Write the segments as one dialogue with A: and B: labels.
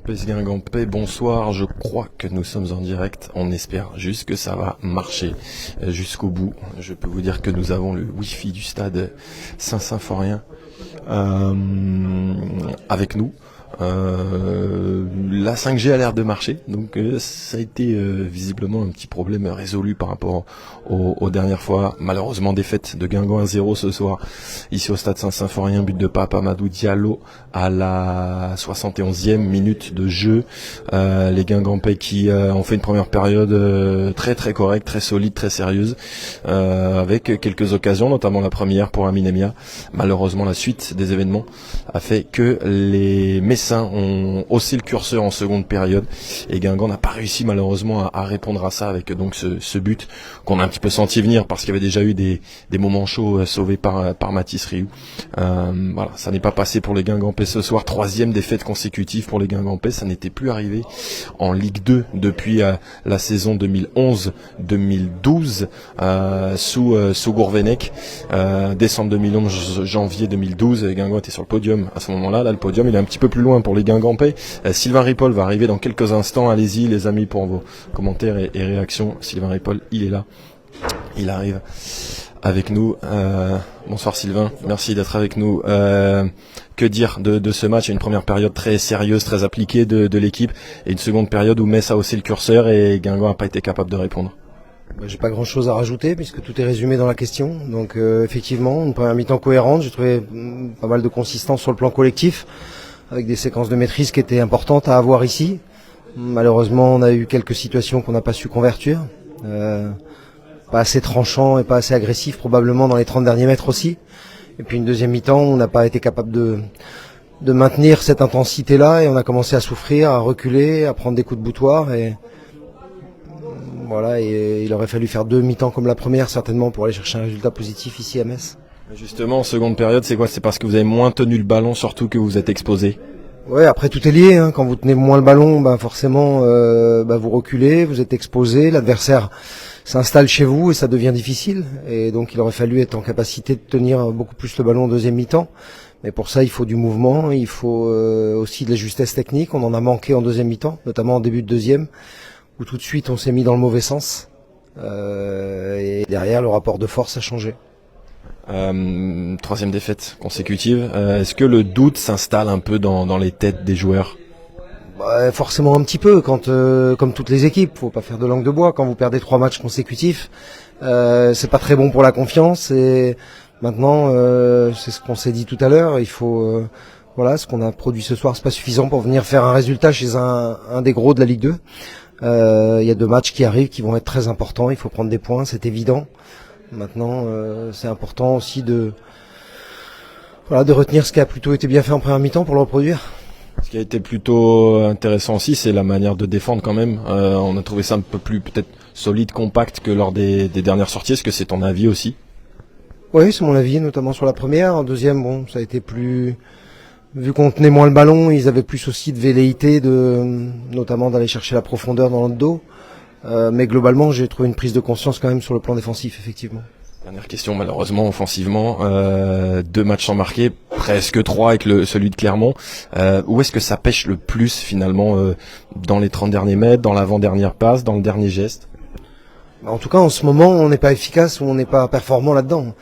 A: PES Guingampais, bonsoir, je crois que nous sommes en direct, on espère juste que ça va marcher jusqu'au bout. Je peux vous dire que nous avons le Wi-Fi du stade Saint-Symphorien avec nous. La 5G a l'air de marcher, donc ça a été visiblement un petit problème résolu par rapport aux dernières fois. Malheureusement défaite de Guingamp 1-0 ce soir ici au stade Saint-Symphorien, but de Pape Amadou Diallo à la 71e minute de jeu. Les Guingampais qui ont fait une première période très très correcte, très solide, très sérieuse, avec quelques occasions, notamment la première pour Amin Emia. Malheureusement la suite des événements a fait que les Messins ont haussé le curseur en seconde période et Guingamp n'a pas réussi malheureusement à répondre à ça avec donc ce but qu'on a un petit peu senti venir parce qu'il y avait déjà eu des moments chauds sauvés par Mathis Rioux. Voilà, ça n'est pas passé pour les Guingampais ce soir, troisième défaite consécutive pour les Guingampais, ça n'était plus arrivé en Ligue 2 depuis la saison 2011-2012 sous Gourvenec, décembre 2011, janvier 2012, Guingamp était sur le podium à ce moment-là. Là, le podium il est un petit peu plus loin pour les Guingampais. Sylvain Ripoll va arriver dans quelques instants. Allez-y les amis pour vos commentaires et réactions. Sylvain Ripoll, il est là. Il arrive avec nous. Bonsoir Sylvain, merci d'être avec nous. Que dire de ce match? Une première période très sérieuse, très appliquée de l'équipe et une seconde période où Metz a haussé le curseur et Guingamp n'a pas été capable de répondre.
B: J'ai pas grand chose à rajouter puisque tout est résumé dans la question. Donc effectivement, une première mi-temps cohérente. J'ai trouvé pas mal de consistance sur le plan collectif, avec des séquences de maîtrise qui étaient importantes à avoir ici. Malheureusement, on a eu quelques situations qu'on n'a pas su convertir. Pas assez tranchant et pas assez agressif probablement dans les 30 derniers mètres aussi. Et puis une deuxième mi-temps, on n'a pas été capable de maintenir cette intensité-là et on a commencé à souffrir, à reculer, à prendre des coups de boutoir et voilà, et il aurait fallu faire deux mi-temps comme la première certainement pour aller chercher un résultat positif ici à Metz.
A: Justement, en seconde période, c'est quoi? C'est parce que vous avez moins tenu le ballon, surtout que vous êtes exposé?
B: Ouais, après tout est lié, hein. Quand vous tenez moins le ballon, forcément vous reculez, vous êtes exposé, l'adversaire s'installe chez vous et ça devient difficile. Et donc il aurait fallu être en capacité de tenir beaucoup plus le ballon en deuxième mi-temps. Mais pour ça, il faut du mouvement, il faut aussi de la justesse technique. On en a manqué en deuxième mi-temps, notamment en début de deuxième, où tout de suite on s'est mis dans le mauvais sens. Et derrière, le rapport de force a changé.
A: Troisième défaite consécutive. Est-ce que le doute s'installe un peu dans les têtes des joueurs?
B: Forcément un petit peu, quand comme toutes les équipes, faut pas faire de langue de bois. Quand vous perdez 3 matchs consécutifs, c'est pas très bon pour la confiance. Et maintenant, c'est ce qu'on s'est dit tout à l'heure. Il faut ce qu'on a produit ce soir, c'est pas suffisant pour venir faire un résultat chez un des gros de la Ligue 2. Il y a 2 matchs qui arrivent, qui vont être très importants. Il faut prendre des points, c'est évident. Maintenant, c'est important aussi de retenir ce qui a plutôt été bien fait en première mi-temps pour le reproduire.
A: Ce qui a été plutôt intéressant aussi, c'est la manière de défendre quand même. On a trouvé ça un peu plus peut-être solide, compact que lors des dernières sorties. Est-ce que c'est ton avis aussi?
B: Oui, c'est mon avis, notamment sur la première. En deuxième, ça a été plus... Vu qu'on tenait moins le ballon, ils avaient plus aussi de velléité, notamment d'aller chercher la profondeur dans le dos. Mais globalement, j'ai trouvé une prise de conscience quand même sur le plan défensif, effectivement.
A: Dernière question, malheureusement, offensivement, 2 matchs sans marquer, presque 3 avec celui de Clermont. Où est-ce que ça pêche le plus finalement dans les 30 derniers mètres, dans l'avant-dernière passe, dans le dernier geste?
B: En tout cas, en ce moment, on n'est pas efficace ou on n'est pas performant là-dedans.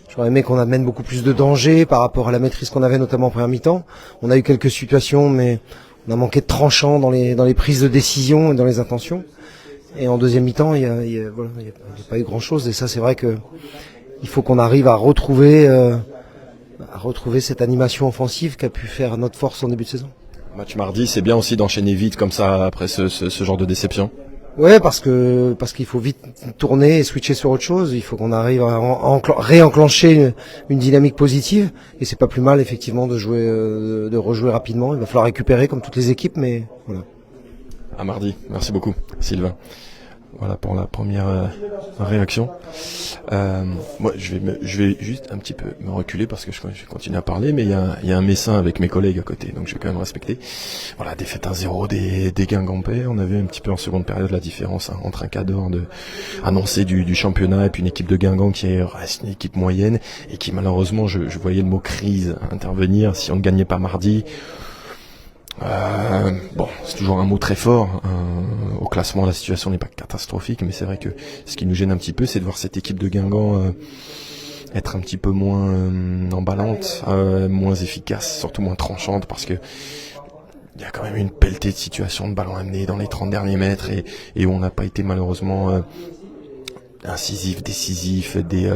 B: J'aurais aimé qu'on amène beaucoup plus de danger par rapport à la maîtrise qu'on avait notamment en première mi-temps. On a eu quelques situations, mais on a manqué de tranchant dans les prises de décision et dans les intentions. Et en deuxième mi-temps, il y a pas eu grand-chose. Et ça, c'est vrai que il faut qu'on arrive à retrouver cette animation offensive qu'a pu faire notre force en début de saison.
A: Match mardi, c'est bien aussi d'enchaîner vite comme ça après ce genre de déception.
B: Ouais, parce qu'il faut vite tourner et switcher sur autre chose. Il faut qu'on arrive à réenclencher une dynamique positive. Et c'est pas plus mal effectivement de rejouer rapidement. Il va falloir récupérer comme toutes les équipes, mais voilà.
A: À mardi. Merci beaucoup, Sylvain. Voilà pour la première réaction. Moi, je vais juste un petit peu me reculer parce que je vais continuer à parler, mais il y a un Messin avec mes collègues à côté, donc je vais quand même respecter. Voilà, défaite 1-0 des Guingampais. On a vu un petit peu en seconde période la différence entre un cadre annoncé du championnat et puis une équipe de Guingamp qui reste une équipe moyenne et qui malheureusement, je voyais le mot crise intervenir. Si on ne gagnait pas mardi, Bon, c'est toujours un mot très fort. Au classement, la situation n'est pas catastrophique, mais c'est vrai que ce qui nous gêne un petit peu, c'est de voir cette équipe de Guingamp être un petit peu moins emballante, moins efficace, surtout moins tranchante, parce que il y a quand même une pelletée de situations de ballons amenés dans les 30 derniers mètres et où on n'a pas été malheureusement incisif, décisif, des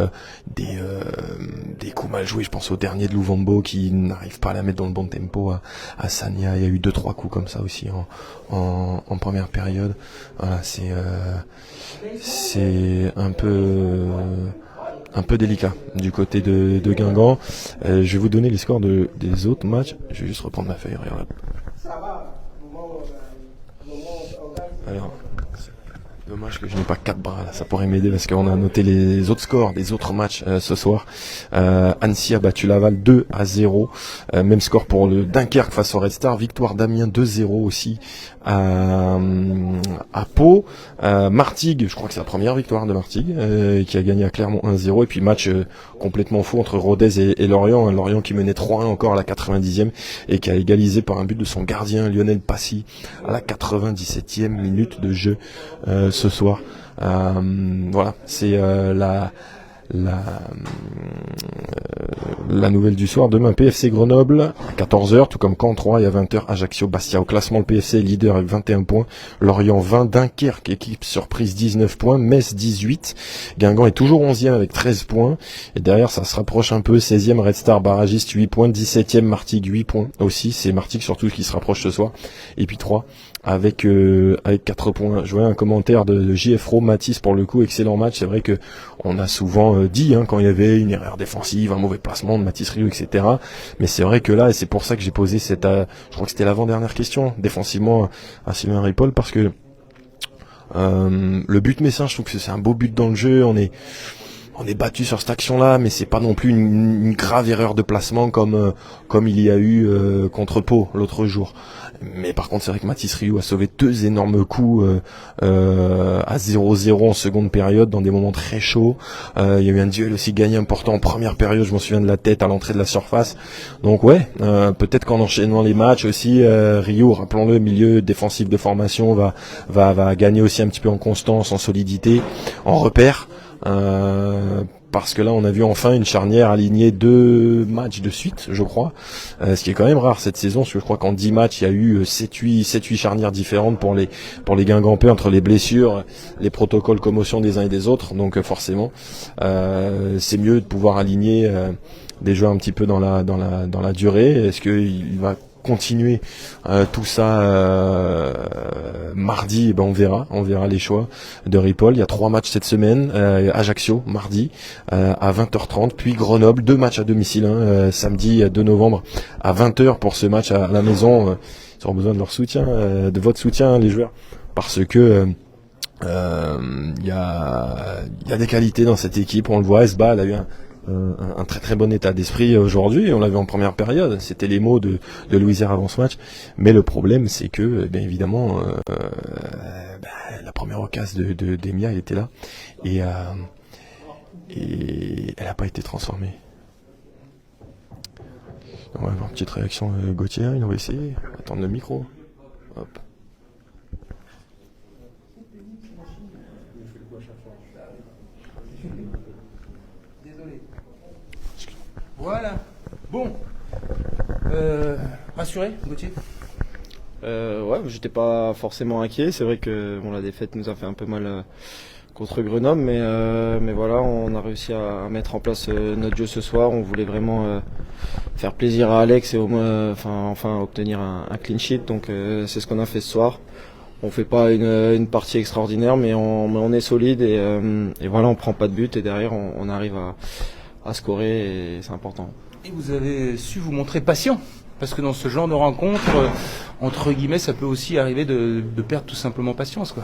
A: coups mal joués. Je pense au dernier de Louvambo qui n'arrive pas à la mettre dans le bon tempo à Sagna. Il y a eu 2-3 coups comme ça aussi en première période. Voilà, c'est un peu délicat du côté de Guingamp. Je vais vous donner les scores des autres matchs. Je vais juste reprendre ma feuille. Regarde. Alors, dommage que je n'ai pas 4 bras là, ça pourrait m'aider parce qu'on a noté les autres scores des autres matchs ce soir. Annecy a battu Laval 2-0. Même score pour le Dunkerque face au Red Star. Victoire d'Amiens 2-0 aussi à Pau. Martigues, je crois que c'est la première victoire de Martigues, qui a gagné à Clermont 1-0. Et puis match complètement fou entre Rodez et Lorient. Lorient qui menait 3-1 encore à la 90e et qui a égalisé par un but de son gardien Lionel Passy à la 97e minute de jeu ce soir. Voilà, c'est la nouvelle du soir. Demain, PFC Grenoble à 14h, tout comme Caen 3 et à 20h Ajaccio Bastia. Au classement, le PFC est leader avec 21 points, Lorient 20, Dunkerque équipe surprise 19 points, Metz 18, Guingamp est toujours 11e avec 13 points et derrière ça se rapproche un peu, 16e Red Star barragiste 8 points, 17e Martigues 8 points aussi, c'est Martigues surtout qui se rapproche ce soir, et puis 3 avec 4 points. Je vois un commentaire de JF Matisse pour le coup, excellent match. C'est vrai que on a souvent dit quand il y avait une erreur défensive, un mauvais placement de Mathis Riou, etc. Mais c'est vrai que là, et c'est pour ça que j'ai posé cette, je crois que c'était l'avant-dernière question défensivement à Sylvain Ripoll, parce que le but messin, je trouve que c'est un beau but dans le jeu. On est battu sur cette action-là, mais c'est pas non plus une grave erreur de placement comme il y a eu contre Pau l'autre jour. Mais par contre, c'est vrai que Mathis Riou a sauvé 2 énormes coups à 0-0 en seconde période dans des moments très chauds. Il y a eu un duel aussi gagné important en première période, je m'en souviens de la tête à l'entrée de la surface. Donc ouais, peut-être qu'en enchaînant les matchs aussi, Riou, rappelons-le, milieu défensif de formation, va gagner aussi un petit peu en constance, en solidité, en repère. Parce que là on a vu enfin une charnière aligner 2 matchs de suite, je crois, ce qui est quand même rare cette saison, parce que je crois qu'en 10 matchs il y a eu 7-8 charnières différentes pour les Guingampais, entre les blessures, les protocoles commotion des uns et des autres, donc forcément c'est mieux de pouvoir aligner des joueurs un petit peu dans la durée. Est-ce qu'il va continuer tout ça mardi? On verra les choix de Ripoll. Il y a 3 matchs cette semaine, Ajaccio mardi à 20h30, puis Grenoble, 2 matchs à domicile, samedi 2 novembre à 20h pour ce match à la maison. Ils auront besoin de leur soutien, de votre soutien, les joueurs, parce que il y a des qualités dans cette équipe, on le voit. Esba, elle a eu un très très bon état d'esprit aujourd'hui, on l'a vu en première période, c'était les mots de Louisière avant ce match, mais le problème c'est que bien évidemment la première occasion de Demia, elle était là et elle n'a pas été transformée. On va avoir une petite réaction Gauthier, il va essayer, attendre le micro. Hop.
C: Voilà. Bon. Rassuré, Gauthier?
D: Ouais, j'étais pas forcément inquiet. C'est vrai que la défaite nous a fait un peu mal contre Grenoble, mais voilà, on a réussi à mettre en place notre jeu ce soir. On voulait vraiment faire plaisir à Alex et enfin obtenir un clean sheet. Donc c'est ce qu'on a fait ce soir. On fait pas une partie extraordinaire, mais on est solide et voilà, on prend pas de but et derrière on arrive à scorer et c'est important.
C: Et vous avez su vous montrer patient, parce que dans ce genre de rencontre, entre guillemets, ça peut aussi arriver de perdre tout simplement patience, quoi.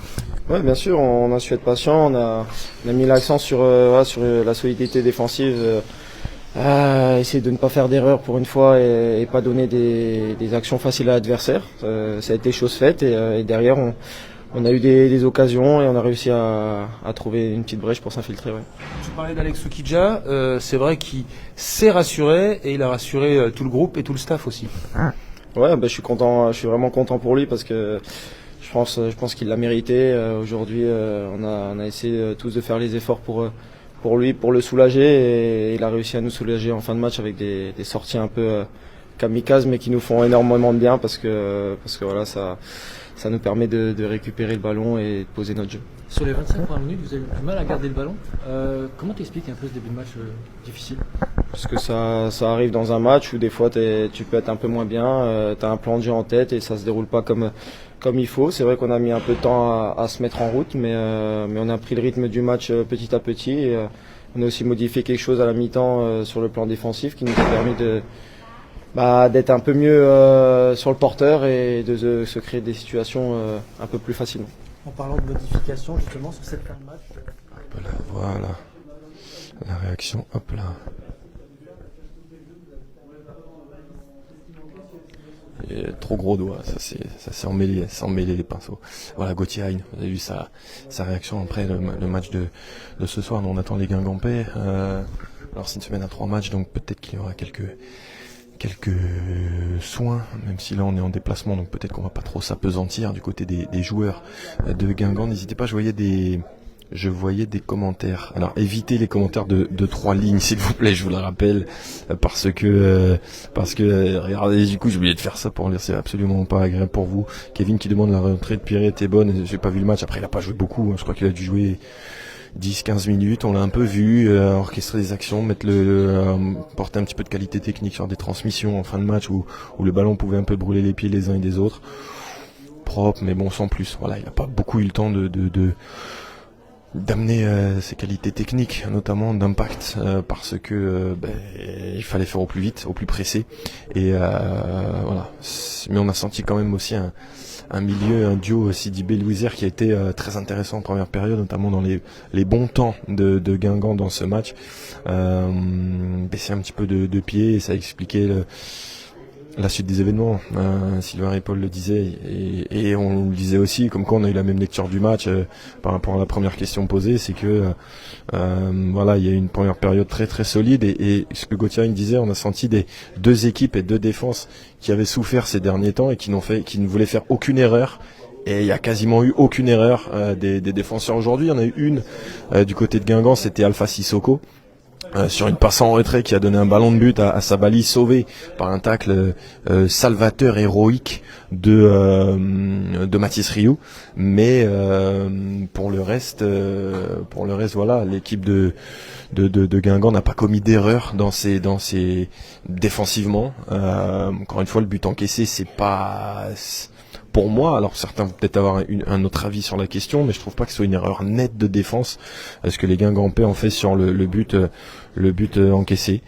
D: Ouais, bien sûr, on a su être patient, on a mis l'accent sur la solidité défensive, essayer de ne pas faire d'erreur pour une fois et pas donner des actions faciles à l'adversaire. Ça a été chose faite et derrière on a eu des occasions et on a réussi à trouver une petite brèche pour s'infiltrer. Ouais.
C: Tu parlais d'Alex Oukidja, c'est vrai qu'il s'est rassuré et il a rassuré tout le groupe et tout le staff aussi.
D: Ouais, je suis content, je suis vraiment content pour lui parce que je pense qu'il l'a mérité. Aujourd'hui, on a essayé tous de faire les efforts pour lui, pour le soulager, et il a réussi à nous soulager en fin de match avec des sorties un peu kamikazes, mais qui nous font énormément de bien parce que voilà, ça nous permet de récupérer le ballon et de poser notre jeu.
E: Sur les 25 premières minutes, vous avez eu du mal à garder le ballon. Comment t'expliques un peu ce début de match difficile?
D: Parce que ça arrive dans un match où des fois tu peux être un peu moins bien, tu as un plan de jeu en tête et ça se déroule pas comme il faut. C'est vrai qu'on a mis un peu de temps à se mettre en route, mais on a pris le rythme du match petit à petit. Et, on a aussi modifié quelque chose à la mi-temps sur le plan défensif qui nous a permis d'être un peu mieux sur le porteur et de se créer des situations un peu plus facilement.
E: En parlant de modification, justement, sur cette fin de match.
A: Hop là, voilà. La réaction, hop là. Et trop gros doigt, ça s'est emmêlé les pinceaux. Voilà, Gauthier Hein, vous avez vu sa réaction après le match de ce soir. Nous, on attend les Guingampais. Alors c'est une semaine à 3 matchs, donc peut-être qu'il y aura quelques soins, même si là on est en déplacement, donc peut-être qu'on va pas trop s'apesantir du côté des joueurs de Guingamp. N'hésitez pas, je voyais des commentaires. Alors évitez les commentaires de 3 lignes, s'il vous plaît, je vous le rappelle, parce que regardez, du coup j'ai oublié de faire ça pour lire, c'est absolument pas agréable pour vous. Kevin qui demande la rentrée de Pierret est bonne, j'ai pas vu le match, après il a pas joué beaucoup, je crois qu'il a dû jouer 10-15 minutes, on l'a un peu vu, orchestrer des actions, porter un petit peu de qualité technique sur des transmissions en fin de match où le ballon pouvait un peu brûler les pieds les uns et des autres. Propre, mais bon, sans plus. Voilà, il n'a pas beaucoup eu le temps d'amener ses qualités techniques, notamment d'impact, parce que il fallait faire au plus vite, au plus pressé. Et voilà. Mais on a senti quand même aussi un duo Sidibé-Louisière qui a été très intéressant en première période, notamment dans les bons temps de Guingamp dans ce match. Baisser un petit peu de pied, et ça a expliqué la suite des événements. Sylvain et Paul le disaient, et on le disait aussi, comme quoi on a eu la même lecture du match par rapport à la première question posée, c'est que voilà, il y a eu une première période très très solide, et ce que Gauthier disait, on a senti deux équipes et deux défenses qui avaient souffert ces derniers temps et qui ne voulaient faire aucune erreur. Et il y a quasiment eu aucune erreur des défenseurs aujourd'hui. Il y en a eu une du côté de Guingamp, c'était Alpha Sissoko. Sur une passe en retrait qui a donné un ballon de but à Sabali, sauvé par un tacle salvateur héroïque de Mathis Rioux, mais pour le reste voilà, l'équipe de Guingamp n'a pas commis d'erreur dans ses défensivement. Encore une fois, le but encaissé, c'est pas pour moi, alors certains vont peut-être avoir un autre avis sur la question, mais je trouve pas que ce soit une erreur nette de défense, ce que les Guingampais ont fait sur le but encaissé.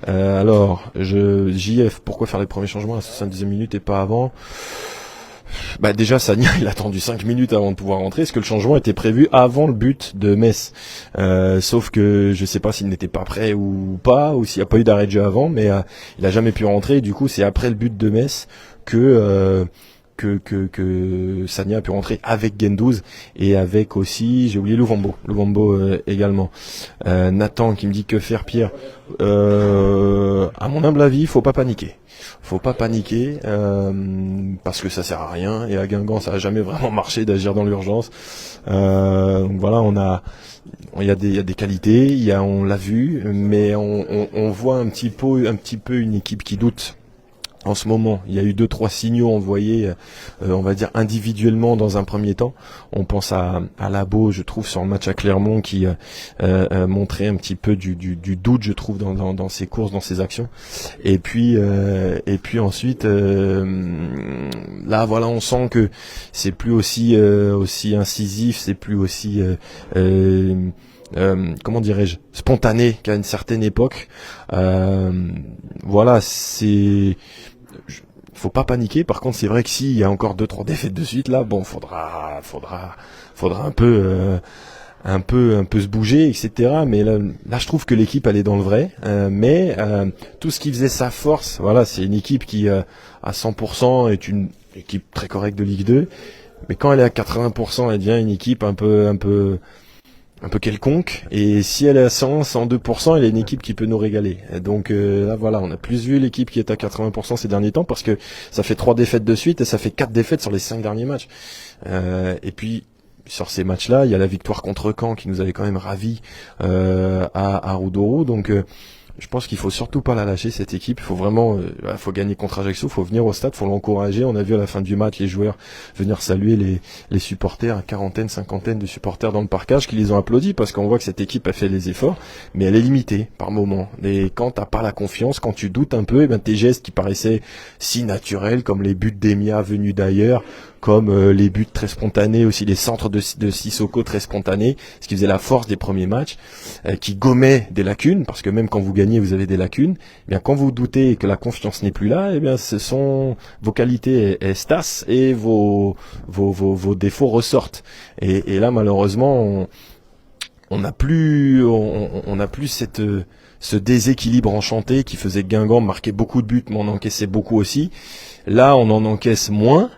A: Alors, JF, pourquoi faire les premiers changements à la 70e minute et pas avant? Déjà Sagna, il a attendu 5 minutes avant de pouvoir rentrer. Est-ce que le changement était prévu avant le but de Metz? Sauf que je sais pas s'il n'était pas prêt ou pas, ou s'il n'y a pas eu d'arrêt de jeu avant, mais il a jamais pu rentrer. Et du coup, c'est après le but de Metz que Sagna a pu rentrer avec Guendouzi et avec aussi, j'ai oublié Louvambo également. Nathan qui me dit que faire, Pierre. À mon humble avis, faut pas paniquer parce que ça sert à rien, et à Guingamp ça a jamais vraiment marché d'agir dans l'urgence. Donc voilà, il y a des qualités, on l'a vu, mais on voit un petit peu une équipe qui doute. En ce moment, il y a eu 2-3 signaux envoyés, on va dire individuellement dans un premier temps. On pense à Labo, je trouve, sur le match à Clermont, qui montrait un petit peu du doute, je trouve, dans ses courses, dans ses actions. Et puis ensuite, là, voilà, on sent que c'est plus aussi incisif, c'est plus aussi comment dirais-je, spontané qu'à une certaine époque. Voilà, faut pas paniquer. Par contre, c'est vrai que s'il y a encore 2-3 défaites de suite, là, bon, faudra un peu se bouger, etc. Mais là, je trouve que l'équipe, elle est dans le vrai. Mais tout ce qui faisait sa force, voilà, c'est une équipe qui, à 100%, est une équipe très correcte de Ligue 2. Mais quand elle est à 80%, elle devient une équipe un peu un peu quelconque, et si elle est à 100, 102%, elle est une équipe qui peut nous régaler. Et donc là voilà, on a plus vu l'équipe qui est à 80% ces derniers temps, parce que ça fait 3 défaites de suite et ça fait 4 défaites sur les 5 derniers matchs. Et puis sur ces matchs-là, il y a la victoire contre Caen qui nous avait quand même ravis à Roudourou. Donc je pense qu'il faut surtout pas la lâcher, cette équipe. Il faut vraiment, faut gagner contre Ajaccio, faut venir au stade, faut l'encourager. On a vu à la fin du match les joueurs venir saluer les supporters, une quarantaine, cinquantaine de supporters dans le parcage qui les ont applaudis, parce qu'on voit que cette équipe a fait les efforts, mais elle est limitée par moment. Et quand t'as pas la confiance, quand tu doutes un peu, et ben tes gestes qui paraissaient si naturels, comme les buts d'Emia venus d'ailleurs, comme les buts très spontanés, aussi les centres de Sissoko très spontanés, ce qui faisait la force des premiers matchs, qui gommaient des lacunes, parce que même quand vous gagnez, vous avez des lacunes. Eh bien, quand vous doutez que la confiance n'est plus là, eh bien, ce sont vos qualités elles tassent et vos défauts ressortent. Et là, malheureusement, on n'a plus ce déséquilibre enchanté qui faisait que Guingamp marquait beaucoup de buts, mais on encaissait beaucoup aussi. Là, on en encaisse moins,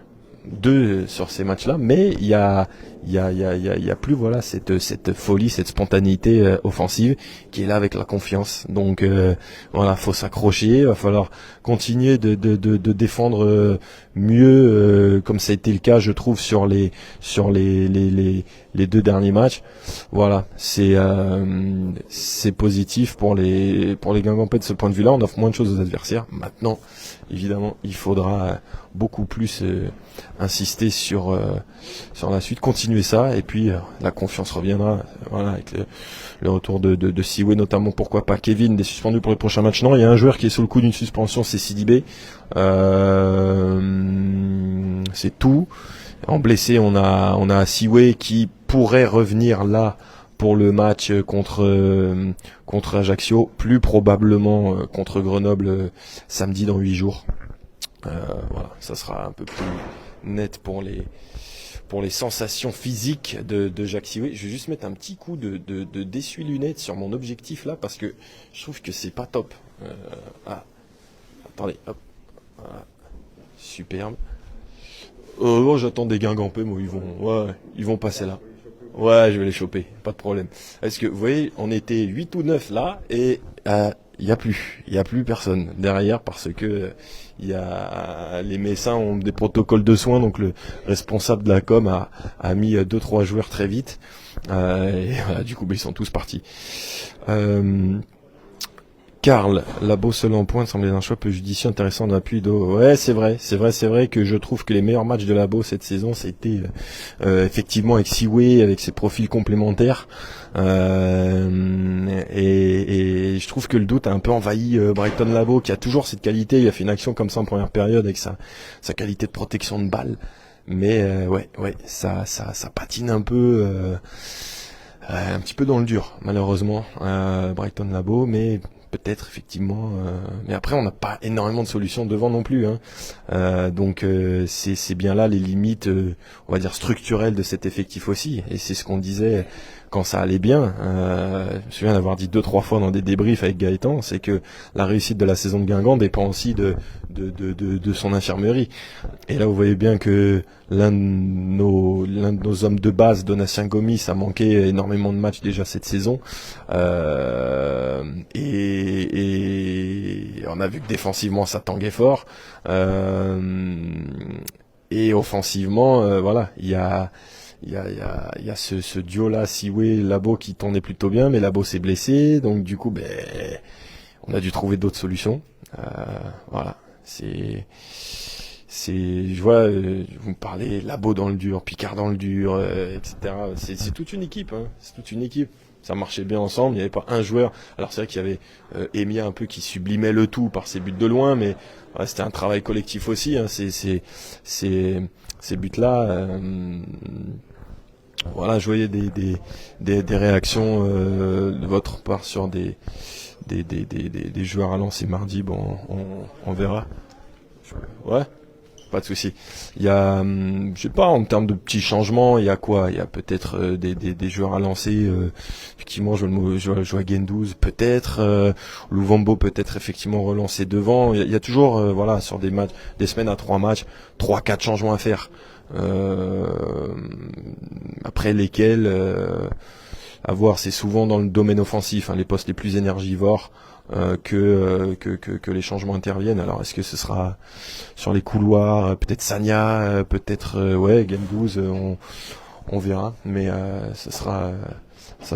A: 2 sur ces matchs-là, mais il y a plus voilà cette folie, cette spontanéité offensive qui est là avec la confiance. Donc voilà, faut s'accrocher, va falloir continuer de défendre mieux, comme ça a été le cas, je trouve, sur les 2 derniers matchs. Voilà, c'est positif pour les Guingampais de ce point de vue-là. On offre moins de choses aux adversaires. Maintenant, évidemment, il faudra beaucoup plus insister sur la suite, continuer ça, et puis la confiance reviendra. Voilà, avec le retour de Siwe notamment, pourquoi pas. Kevin est suspendu pour les prochains matchs. Non, il y a un joueur qui est sous le coup d'une suspension, c'est Sidibé. C'est tout. En blessé, on a Siwe qui pourrait revenir là pour le match contre Ajaccio, plus probablement contre Grenoble samedi dans 8 jours. Voilà, ça sera un peu plus net pour les sensations physiques de Jacques Siwe. Je vais juste mettre un petit coup d'essuie-lunettes sur mon objectif là, parce que je trouve que c'est pas top. Attendez, hop, voilà, superbe. Oh, j'attends des Guingampais, moi, ils vont passer là. Ouais, je vais les choper, pas de problème. Est-ce que vous voyez, on était 8 ou 9 là, et il y a plus personne derrière, parce que les Messins ont des protocoles de soins, donc le responsable de la com a mis 2-3 joueurs très vite, et voilà, du coup ils sont tous partis. Karl, Labo seul en pointe semblait un choix peu judicieux, intéressant d'appui d'eau. Ouais, c'est vrai que je trouve que les meilleurs matchs de Labo cette saison, c'était effectivement avec Siwe, avec ses profils complémentaires. Et je trouve que le doute a un peu envahi Brighton Labo, qui a toujours cette qualité. Il a fait une action comme ça en première période avec sa qualité de protection de balle. Mais ouais, ça patine un peu, un petit peu dans le dur, malheureusement, Brighton Labo, mais peut-être effectivement, mais après on n'a pas énormément de solutions devant non plus, hein. Donc c'est bien là les limites, on va dire structurelles de cet effectif aussi, et c'est ce qu'on disait quand ça allait bien. Je me souviens d'avoir dit 2-3 fois dans des débriefs avec Gaëtan, c'est que la réussite de la saison de Guingamp dépend aussi de son infirmerie. Et là vous voyez bien que l'un de nos hommes de base, Donatien Gomis, a manqué énormément de matchs déjà cette saison, et on a vu que défensivement ça tanguait fort, et offensivement voilà, il y a ce duo là, Siwe Labo, qui tournait plutôt bien, mais Labo s'est blessé, donc du coup on a dû trouver d'autres solutions. Voilà, je vois, vous me parlez Labo dans le dur, Picard dans le dur, etc. C'est toute une équipe, hein. C'est toute une équipe. Ça marchait bien ensemble, il n'y avait pas un joueur. Alors c'est vrai qu'il y avait Emia un peu qui sublimait le tout par ses buts de loin, mais ouais, c'était un travail collectif aussi, hein. Ces buts-là, voilà, je voyais des réactions de votre part sur des joueurs à lancer mardi. Bon, on verra. Ouais, pas de souci. Il y a, je sais pas, en termes de petits changements, il y a quoi? Il y a peut-être des joueurs à lancer. Effectivement, je vois Guendouzi, peut-être. Louvambo peut-être effectivement relancé devant. Il y a toujours, voilà, sur des matchs, des semaines à 3 matchs, 3-4 changements à faire. Après lesquels à voir. C'est souvent dans le domaine offensif, hein, les postes les plus énergivores que les changements interviennent. Alors est-ce que ce sera sur les couloirs, peut-être Sagna, peut-être ouais Gendouzi, on verra, mais ça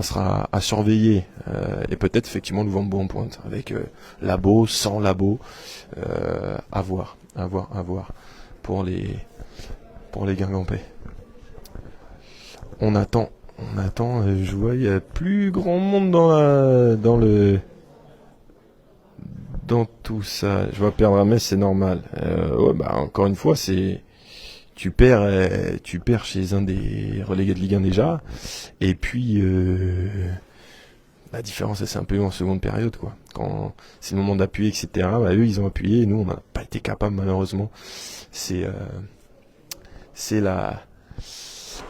A: sera à surveiller, et peut-être effectivement Louvambo en pointe avec Labo, sans Labo, à voir pour les Guingampais. On attend, je vois il y a plus grand monde dans tout ça. Je vois perdre à Metz, c'est normal. Ouais, bah encore une fois, tu perds chez un des relégués de Ligue 1 déjà, et puis la différence c'est un peu en seconde période, quoi. Quand c'est le moment d'appuyer, etc. Bah, eux ils ont appuyé, et nous on n'a pas été capable malheureusement. C'est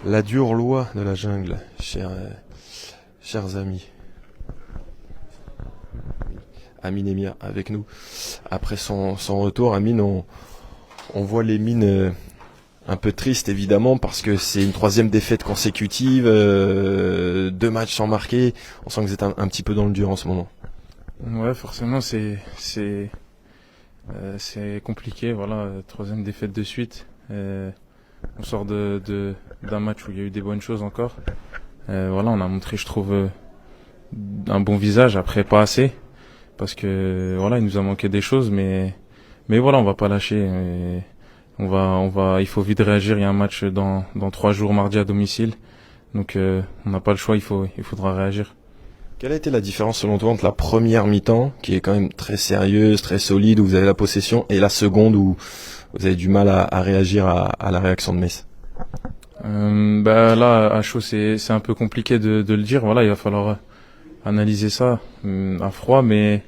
A: la dure loi de la jungle, chers amis. Amine Emir avec nous après son retour. Amine, on voit les mines un peu tristes évidemment parce que c'est une 3e défaite consécutive, 2 matchs sans marquer. On sent que vous êtes un petit peu dans le dur en ce moment.
C: Ouais, forcément c'est compliqué, voilà, 3e défaite de suite. On sort d'un match où il y a eu des bonnes choses encore. Voilà, on a montré, je trouve, un bon visage, après pas assez, parce que voilà, il nous a manqué des choses, mais voilà, on va pas lâcher. Et il faut vite réagir. Il y a un match dans 3 jours, mardi à domicile, donc on n'a pas le choix, il faudra réagir.
A: Quelle a été la différence selon toi entre la première mi-temps, qui est quand même très sérieuse, très solide, où vous avez la possession, et la seconde où vous avez du mal à réagir à la réaction de Metz?
C: Là, à chaud, c'est un peu compliqué de le dire. Voilà, il va falloir analyser ça à froid, mais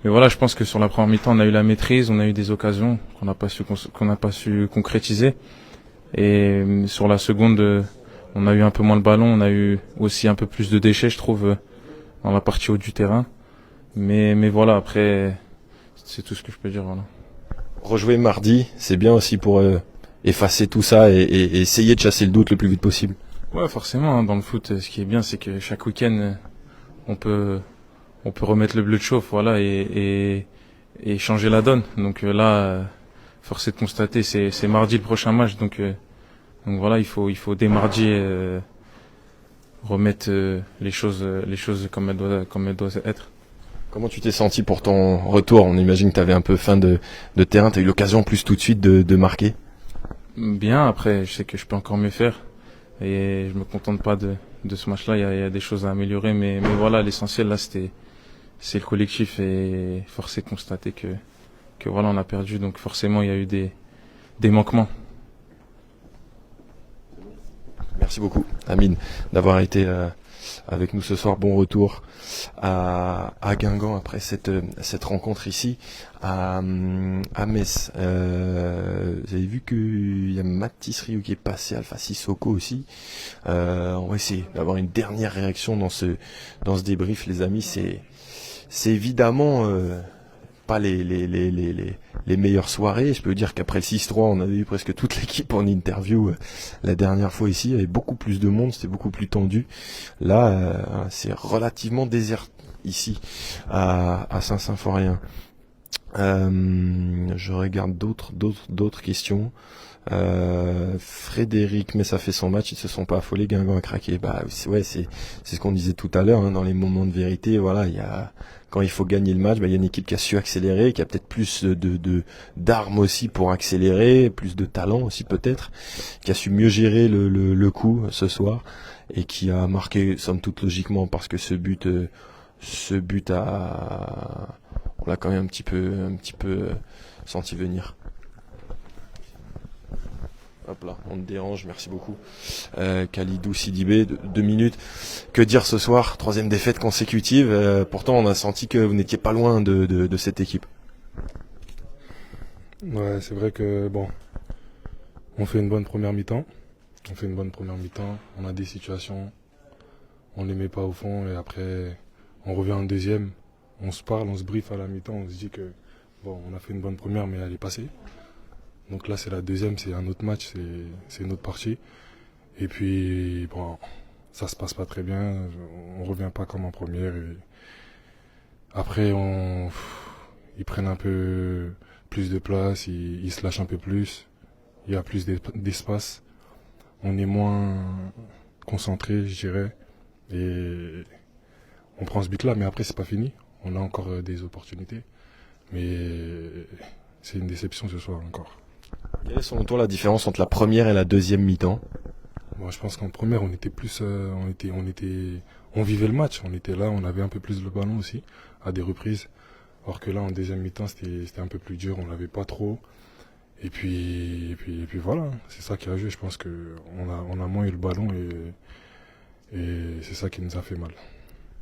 C: voilà, je pense que sur la première mi-temps, on a eu la maîtrise, on a eu des occasions qu'on n'a pas su concrétiser, et sur la seconde, on a eu un peu moins le ballon, on a eu aussi un peu plus de déchets, je trouve, dans la partie haut du terrain, mais voilà, après, c'est tout ce que je peux dire. Voilà.
A: Rejouer mardi, c'est bien aussi pour effacer tout ça et essayer de chasser le doute le plus vite possible.
C: Ouais, forcément, hein, dans le foot, ce qui est bien, c'est que chaque week-end, on peut remettre le bleu de chauffe, voilà, et changer la donne. Donc là, force est de constater, c'est mardi le prochain match, donc voilà, il faut dès mardi remettre les choses comme elles doivent être.
A: Comment tu t'es senti pour ton retour? On imagine que tu avais un peu faim de terrain, tu as eu l'occasion en plus tout de suite de marquer.
C: Bien, après, je sais que je peux encore mieux faire, et je me contente pas de ce match-là. Il y a des choses à améliorer, mais voilà, l'essentiel là, c'est le collectif, et force est de constater que voilà, on a perdu, donc forcément il y a eu des manquements.
A: Merci beaucoup, Amine, d'avoir été avec nous ce soir. Bon retour à Guingamp après cette rencontre ici à Metz. Vous avez vu qu'il y a Mathis Riou qui est passé, Alpha Sissoko aussi. On va essayer d'avoir une dernière réaction dans ce débrief, les amis. C'est évidemment pas les meilleures soirées. Je peux vous dire qu'après le 6-3, on avait eu presque toute l'équipe en interview la dernière fois ici. Il y avait beaucoup plus de monde, c'était beaucoup plus tendu. Là, c'est relativement désert ici à Saint-Symphorien. Je regarde d'autres questions. Frédéric, mais ça fait son match, ils se sont pas affolés, Guingamp a craqué. Bah ouais, c'est ce qu'on disait tout à l'heure, hein, dans les moments de vérité. Voilà, quand il faut gagner le match, il y a une équipe qui a su accélérer, qui a peut-être plus d'armes aussi pour accélérer, plus de talent aussi peut-être, qui a su mieux gérer le coup ce soir, et qui a marqué somme toute logiquement, parce que ce but on l'a quand même un petit peu senti venir. Hop là, on te dérange, merci beaucoup. Khalidou Sidibé, 2 minutes. Que dire ce soir? 3e défaite consécutive. Pourtant, on a senti que vous n'étiez pas loin de cette équipe.
F: Ouais, c'est vrai que on fait une bonne première mi-temps. On a des situations, on les met pas au fond, et après, on revient en deuxième. On se parle, on se briefe à la mi-temps, on se dit que on a fait une bonne première, mais elle est passée. Donc là, c'est la deuxième, c'est un autre match, c'est une autre partie. Et puis, ça se passe pas très bien. on revient pas comme en première. Et après, ils prennent un peu plus de place, ils se lâchent un peu plus. Il y a plus d'espace. On est moins concentré, je dirais. Et on prend ce but-là, mais après, c'est pas fini. On a encore des opportunités. Mais c'est une déception ce soir encore.
A: Quelle est selon toi la différence entre la première et la deuxième mi-temps?
F: Moi, je pense qu'en première, on était plus, on vivait le match. On était là, on avait un peu plus le ballon aussi, à des reprises. Or que là, en deuxième mi-temps, c'était un peu plus dur. On l'avait pas trop. Et puis voilà, c'est ça qui a joué. Je pense que on a moins eu le ballon et c'est ça qui nous a fait mal.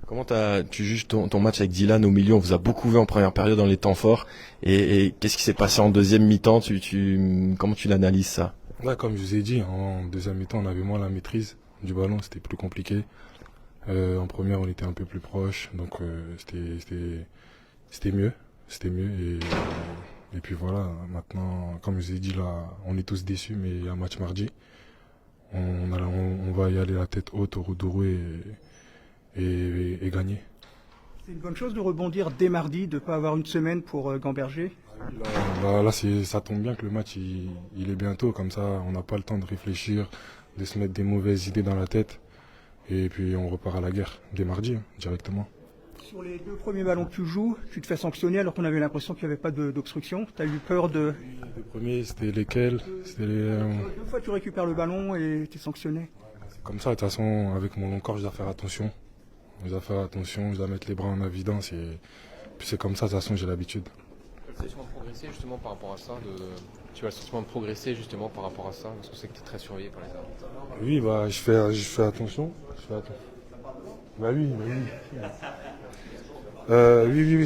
A: Comment tu juges ton match avec Dylan au milieu? On vous a beaucoup vu en première période dans les temps forts. Et qu'est-ce qui s'est passé en deuxième mi-temps? Comment tu l'analyses ça?
F: Là, comme je vous ai dit, en deuxième mi-temps, on avait moins la maîtrise du ballon, c'était plus compliqué. En première, on était un peu plus proche, donc c'était mieux. C'était mieux. Et puis voilà, maintenant, comme je vous ai dit, là, on est tous déçus, mais il y a un match mardi. On va y aller la tête haute au Roudourou et gagner.
G: C'est une bonne chose de rebondir dès mardi, de ne pas avoir une semaine pour gamberger.
F: Là, ça tombe bien que le match il est bientôt, comme ça on n'a pas le temps de réfléchir, de se mettre des mauvaises idées dans la tête. Et puis on repart à la guerre dès mardi, directement.
G: Sur les 2 premiers ballons que tu joues, tu te fais sanctionner alors qu'on avait l'impression qu'il n'y avait pas d'obstruction. Tu as eu peur de...
F: Les premiers, c'était lesquels?
G: Deux fois tu récupères le ballon et tu es sanctionné.
F: C'est comme ça, de toute façon, avec mon long corps, je dois faire attention. Je dois mettre les bras en évidence. Et puis c'est comme ça, de toute façon, j'ai l'habitude.
H: Tu as le sentiment de progresser justement par rapport à ça Tu as le sentiment de progresser justement par rapport à ça parce qu'on sait que tu es très surveillé par les arbitres.
F: Oui, je fais attention. Oui,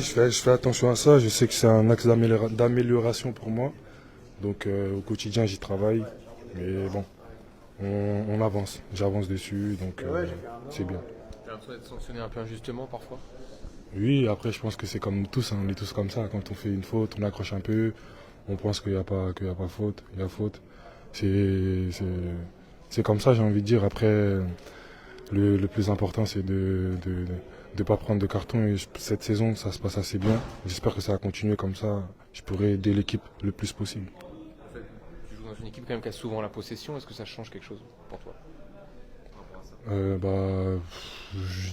F: je fais attention à ça. Je sais que c'est un axe d'amélioration pour moi. Donc au quotidien, j'y travaille. Mais bon, on avance. J'avance dessus, donc c'est bien.
H: Tu as l'impression d'être sanctionné un peu injustement parfois?
F: Oui, après je pense que c'est comme tous, on est tous comme ça. Quand on fait une faute, on accroche un peu, on pense qu'il y a pas faute, il y a faute. C'est comme ça, j'ai envie de dire. Après, le plus important, c'est de pas prendre de carton. Et cette saison, ça se passe assez bien. J'espère que ça va continuer comme ça. Je pourrai aider l'équipe le plus possible.
H: En fait, tu joues dans une équipe quand même qui a souvent la possession. Est-ce que ça change quelque chose pour toi?
F: Je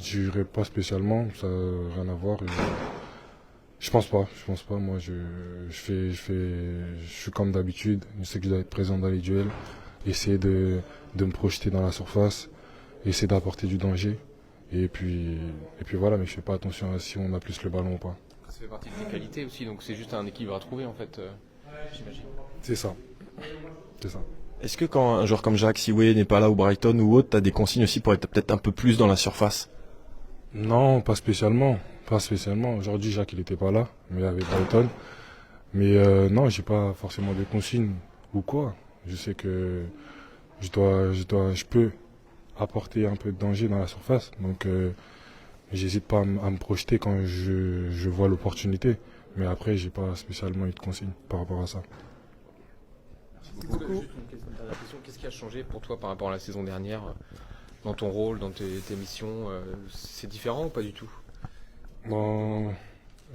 F: dirais pas spécialement, ça n'a rien à voir. Je pense pas. Moi, je suis comme d'habitude. Je sais que je dois être présent dans les duels, essayer de me projeter dans la surface, essayer d'apporter du danger. Et puis voilà, mais je fais pas attention à si on a plus le ballon ou pas.
H: Ça fait partie de tes qualités aussi, donc c'est juste un équilibre à trouver en fait, j'imagine.
F: C'est ça.
A: Est-ce que quand un joueur comme Jacques Siwe n'est pas là ou Brighton ou autre, t'as des consignes aussi pour être peut-être un peu plus dans la surface?
F: Non, pas spécialement. Aujourd'hui, Jacques, il était pas là, mais avec Brighton. Mais non, j'ai pas forcément de consignes ou quoi. Je sais que je peux apporter un peu de danger dans la surface. Donc, j'hésite pas à me projeter quand je vois l'opportunité. Mais après, j'ai pas spécialement eu de consignes par rapport à ça.
H: Qu'est-ce qui a changé pour toi par rapport à la saison dernière dans ton rôle, dans tes missions? C'est différent ou pas du tout?
F: Bon,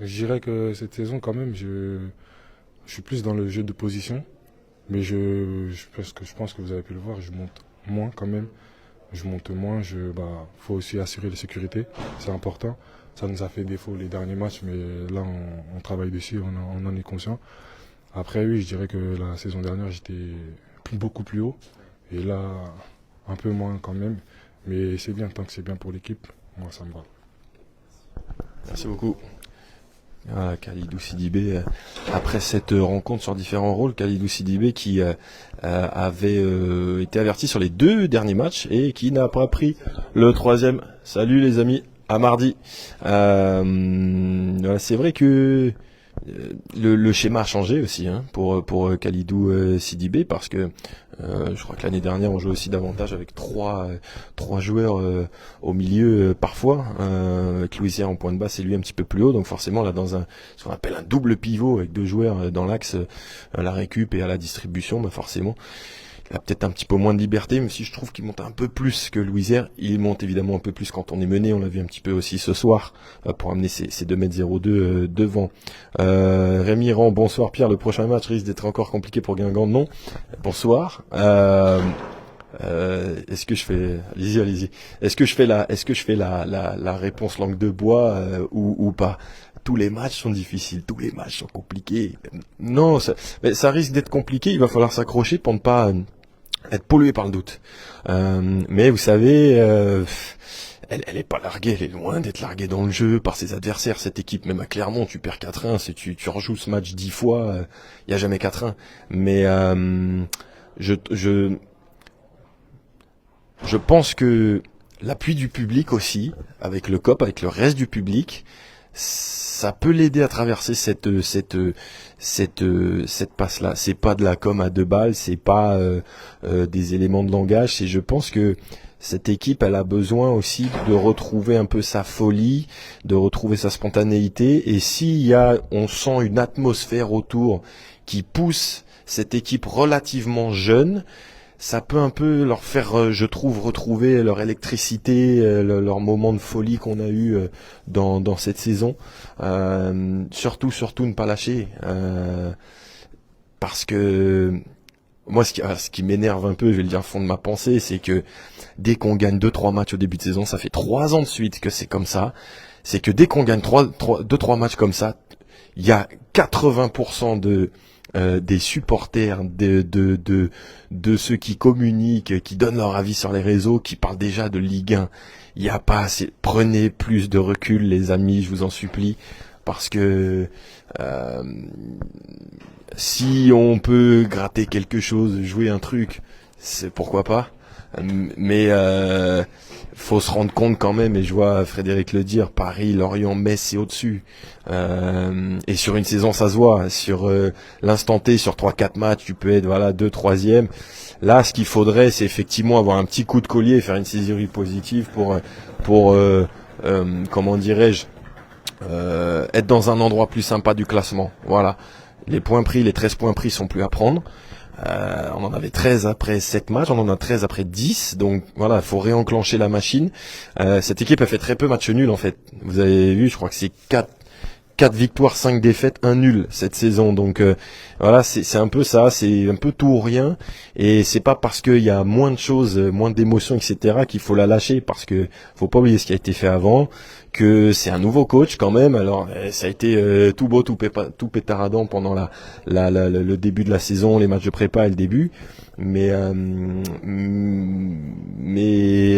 F: je dirais que cette saison quand même, je suis plus dans le jeu de position. Mais je pense que vous avez pu le voir, je monte moins quand même. Faut aussi assurer la sécurité, c'est important. Ça nous a fait défaut les derniers matchs, mais là on travaille dessus, on en est conscient. Après oui, je dirais que la saison dernière j'étais beaucoup plus haut et là un peu moins quand même. Mais c'est bien, tant que c'est bien pour l'équipe, moi ça me va.
A: Merci beaucoup. Voilà, Kalidou Sidibé, après cette rencontre sur différents rôles, Kalidou Sidibé qui avait été averti sur les 2 derniers matchs et qui n'a pas pris le 3e. Salut les amis, à mardi. Voilà, c'est vrai que le schéma a changé aussi pour Kalidou Sidibé parce que je crois que l'année dernière on jouait aussi davantage avec trois joueurs au milieu parfois, avec Louisière en point de basse et lui un petit peu plus haut, donc forcément là dans ce qu'on appelle un double pivot avec 2 joueurs dans l'axe à la récup et à la distribution, forcément Il a peut-être un petit peu moins de liberté, même si je trouve qu'il monte un peu plus que Louisière. Il monte évidemment un peu plus quand on est mené, on l'a vu un petit peu aussi ce soir, pour amener ses 2,02 m devant. Rémi Rand, bonsoir Pierre, le prochain match risque d'être encore compliqué pour Guingamp, non. Bonsoir. Est-ce que je fais, allez-y. Est-ce que je fais la réponse langue de bois ou pas? Tous les matchs sont difficiles, tous les matchs sont compliqués. Non, mais ça risque d'être compliqué. Il va falloir s'accrocher pour ne pas être pollué par le doute. Mais vous savez, elle est pas larguée, elle est loin d'être larguée dans le jeu par ses adversaires. Cette équipe, même à Clermont, tu perds 4-1, si tu rejoues ce match 10 fois, il y a jamais 4-1. Mais je pense que l'appui du public aussi, avec le COP, avec le reste du public, ça peut l'aider à traverser cette passe-là. C'est pas de la com à 2 balles, c'est pas des éléments de langage. C'est, je pense que cette équipe, elle a besoin aussi de retrouver un peu sa folie, de retrouver sa spontanéité. Et on sent une atmosphère autour qui pousse cette équipe relativement jeune, ça peut un peu leur faire, je trouve, retrouver leur électricité, leur moment de folie qu'on a eu dans cette saison. Surtout ne pas lâcher, parce que moi, ce qui m'énerve un peu, je vais le dire au fond de ma pensée, c'est que dès qu'on gagne 2-3 matchs au début de saison, ça fait 3 ans de suite que c'est comme ça. C'est que dès qu'on gagne 2-3 matchs comme ça, il y a 80% des supporters, de ceux qui communiquent, qui donnent leur avis sur les réseaux, qui parlent déjà de Ligue 1. Il n'y a pas assez. Prenez plus de recul, les amis, je vous en supplie, parce que si on peut gratter quelque chose, jouer un truc, c'est pourquoi pas. Mais faut se rendre compte quand même, et je vois Frédéric le dire, Paris, Lorient, Metz, c'est au-dessus. Et sur une saison, ça se voit. Sur l'instant T, sur 3-4 matchs, tu peux être 2, 3e. Là, ce qu'il faudrait, c'est effectivement avoir un petit coup de collier, faire une saisonnerie positive pour comment dirais-je, être dans un endroit plus sympa du classement. Voilà. Les points pris, les 13 points pris sont plus à prendre. On en avait 13 après 7 matchs, on en a 13 après 10, donc voilà, il faut réenclencher la machine. Cette équipe a fait très peu match nul en fait. Vous avez vu, je crois que c'est 4 victoires, 5 défaites, 1 nul cette saison. Donc voilà, c'est un peu ça, c'est un peu tout ou rien. Et c'est pas parce qu'il y a moins de choses, moins d'émotions, etc. qu'il faut la lâcher, parce que faut pas oublier ce qui a été fait avant, que c'est un nouveau coach quand même. Alors ça a été tout beau, tout pétaradant pendant le début de la saison, les matchs de prépa et le début. Mais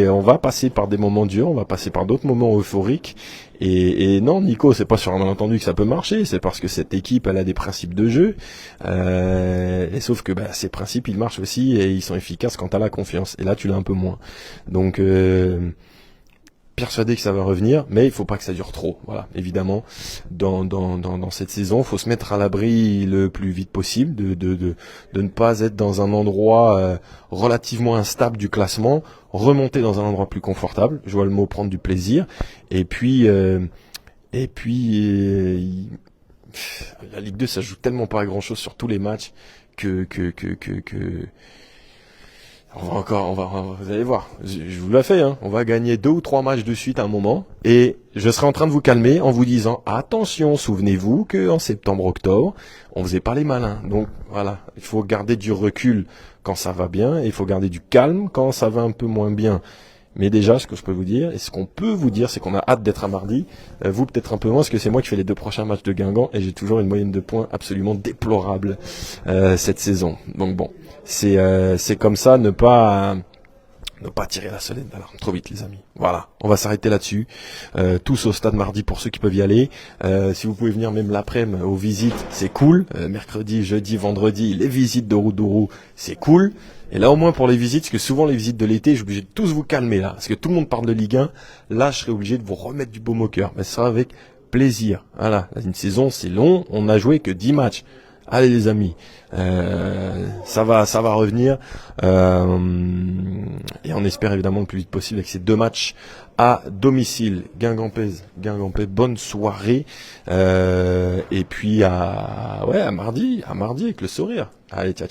A: on va passer par des moments durs, on va passer par d'autres moments euphoriques. Et non, Nico, c'est pas sur un malentendu que ça peut marcher, c'est parce que cette équipe, elle a des principes de jeu. Et sauf que ces principes, ils marchent aussi et ils sont efficaces quand t'as la confiance. Et là, tu l'as un peu moins. Donc persuadé que ça va revenir, mais il faut pas que ça dure trop. Voilà, évidemment, dans cette saison, faut se mettre à l'abri le plus vite possible de ne pas être dans un endroit relativement instable du classement, remonter dans un endroit plus confortable. Je vois le mot prendre du plaisir. Et puis la Ligue 2, ça joue tellement pas à grand chose sur tous les matchs que vous allez voir, je vous l'ai fait, on va gagner 2 ou 3 matchs de suite à un moment, et je serai en train de vous calmer en vous disant, attention, souvenez-vous qu'en septembre-octobre, on faisait pas les malins. Donc voilà, il faut garder du recul quand ça va bien, et il faut garder du calme quand ça va un peu moins bien. Mais déjà, ce que je peux vous dire, et ce qu'on peut vous dire, c'est qu'on a hâte d'être à mardi. Vous, peut-être un peu moins, parce que c'est moi qui fais les 2 prochains matchs de Guingamp, et j'ai toujours une moyenne de points absolument déplorable cette saison. Donc bon, c'est comme ça, ne pas tirer la sonnette d'alarme trop vite, les amis. Voilà, on va s'arrêter là-dessus. Tous au stade mardi pour ceux qui peuvent y aller. Si vous pouvez venir même l'après-midi aux visites, c'est cool. Mercredi, jeudi, vendredi, les visites de Roudourou, c'est cool. Et là, au moins pour les visites, parce que souvent les visites de l'été, je suis obligé de tous vous calmer là, parce que tout le monde parle de Ligue 1. Là, je serai obligé de vous remettre du baume au cœur. Mais ce sera avec plaisir. Voilà, une saison, c'est long. On n'a joué que 10 matchs. Allez les amis, ça va revenir. Et on espère évidemment le plus vite possible avec ces 2 matchs à domicile. Guingampais, bonne soirée. Et puis à mardi avec le sourire. Allez, ciao.